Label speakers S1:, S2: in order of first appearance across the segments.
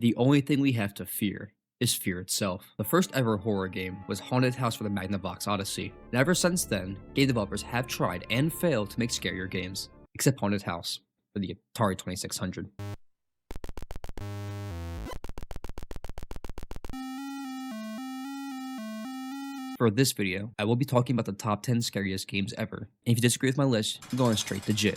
S1: The only thing we have to fear is fear itself. The first ever horror game was Haunted House for the Magnavox Odyssey, and ever since then, game developers have tried and failed to make scarier games, except Haunted House for the Atari 2600. For this video, I will be talking about the top 10 scariest games ever, and if you disagree with my list, I'm going straight to jail.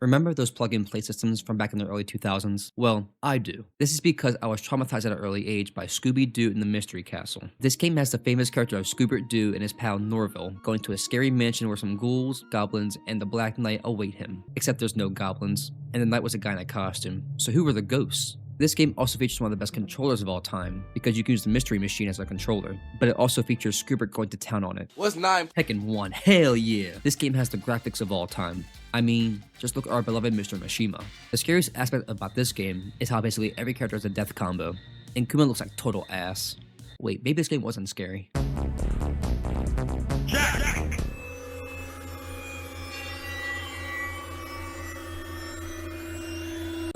S1: Remember those plug-and-play systems from back in the early 2000s? Well, I do. This is because I was traumatized at an early age by Scooby-Doo and the Mystery Castle. This game has the famous character of Scoobert-Doo and his pal Norville going to a scary mansion where some ghouls, goblins, and the Black Knight await him. Except there's no goblins, and the knight was a guy in a costume. So who were the ghosts? This game also features one of the best controllers of all time, because you can use the Mystery Machine as a controller, but it also features Scoobert going to town on it.
S2: What's 9?
S1: Tekken 1, hell yeah! This game has the graphics of all time. I mean, just look at our beloved Mr. Mishima. The scariest aspect about this game is how basically every character has a death combo, and Kuma looks like total ass. Wait, maybe this game wasn't scary.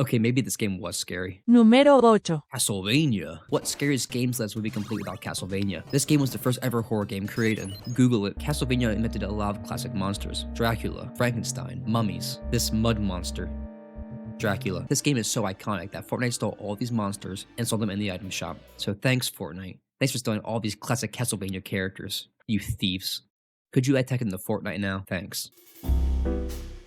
S1: Okay, maybe this game was scary.
S3: Número 8.
S1: Castlevania. What scariest games list would be complete without Castlevania? This game was the first ever horror game created. Google it. Castlevania invented a lot of classic monsters. Dracula, Frankenstein, mummies, this mud monster. Dracula. This game is so iconic that Fortnite stole all these monsters and sold them in the item shop. So thanks, Fortnite. Thanks for stealing all these classic Castlevania characters. You thieves. Could you add Tekken to Fortnite now? Thanks.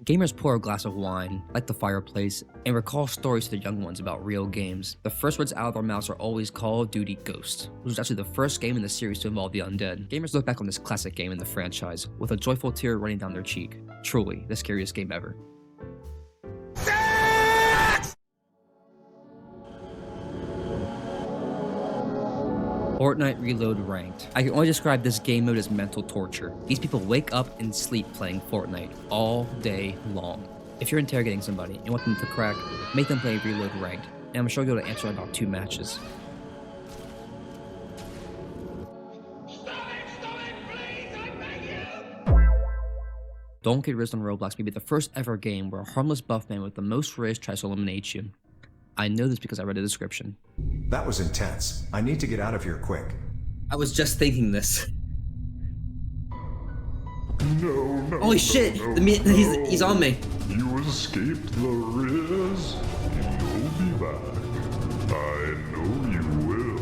S1: Gamers pour a glass of wine, light the fireplace, and recall stories to the young ones about real games. The first words out of their mouths are always Call of Duty Ghost, which was actually the first game in the series to involve the undead. Gamers look back on this classic game in the franchise with a joyful tear running down their cheek. Truly, the scariest game ever. Fortnite Reload Ranked. I can only describe this game mode as mental torture. These people wake up and sleep playing Fortnite all day long. If you're interrogating somebody and want them to crack, make them play Reload Ranked, and I'm sure you'll be able to answer in about 2 matches. Don't Get Rizzed on Roblox may be the first ever game where a harmless buff man with the most race tries to eliminate you. I know this because I read the description.
S4: That was intense. I need to get out of here quick.
S1: I was just thinking this.
S5: No.
S1: Holy shit! He's on me.
S5: You escaped the Riz. You'll be back. I know you will.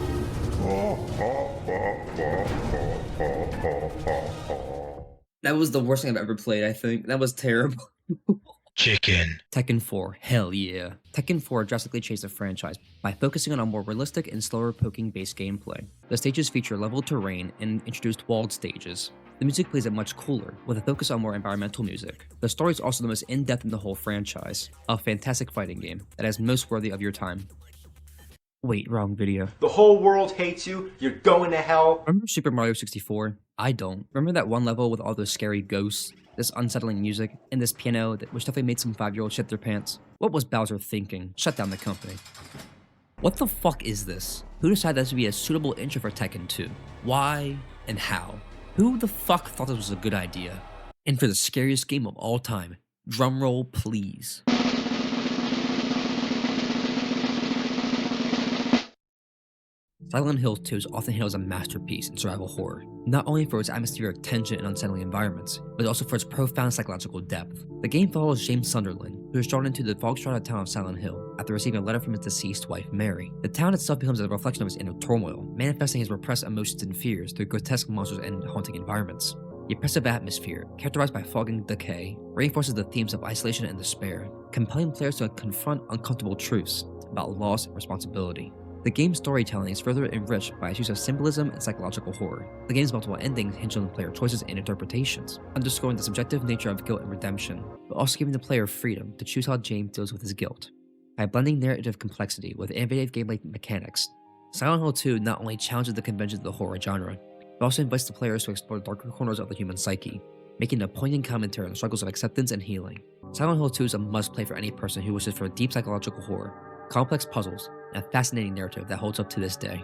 S1: That was the worst thing I've ever played, I think. That was terrible.
S2: Chicken.
S1: Tekken 4, hell yeah. Tekken 4 drastically changed the franchise by focusing on a more realistic and slower poking-based gameplay. The stages feature level terrain and introduced walled stages. The music plays it much cooler, with a focus on more environmental music. The story is also the most in-depth in the whole franchise. A fantastic fighting game that is most worthy of your time. Wait, wrong video.
S6: The whole world hates you, you're going to hell.
S1: Remember Super Mario 64? I don't. Remember that one level with all those scary ghosts? This unsettling music, and this piano which definitely made some 5-year-olds shit their pants? What was Bowser thinking? Shut down the company. What the fuck is this? Who decided this would be a suitable intro for Tekken 2? Why and how? Who the fuck thought this was a good idea? And for the scariest game of all time, drumroll please. Silent Hill 2 is often hailed as a masterpiece in survival horror, not only for its atmospheric tension and unsettling environments, but also for its profound psychological depth. The game follows James Sunderland, who is drawn into the fog-shrouded town of Silent Hill after receiving a letter from his deceased wife, Mary. The town itself becomes a reflection of his inner turmoil, manifesting his repressed emotions and fears through grotesque monsters and haunting environments. The oppressive atmosphere, characterized by fog and decay, reinforces the themes of isolation and despair, compelling players to confront uncomfortable truths about loss and responsibility. The game's storytelling is further enriched by its use of symbolism and psychological horror. The game's multiple endings hinge on the player choices and interpretations, underscoring the subjective nature of guilt and redemption, but also giving the player freedom to choose how James deals with his guilt. By blending narrative complexity with innovative gameplay mechanics, Silent Hill 2 not only challenges the conventions of the horror genre, but also invites the players to explore darker corners of the human psyche, making a poignant commentary on the struggles of acceptance and healing. Silent Hill 2 is a must-play for any person who wishes for deep psychological horror, complex puzzles, and a fascinating narrative that holds up to this day.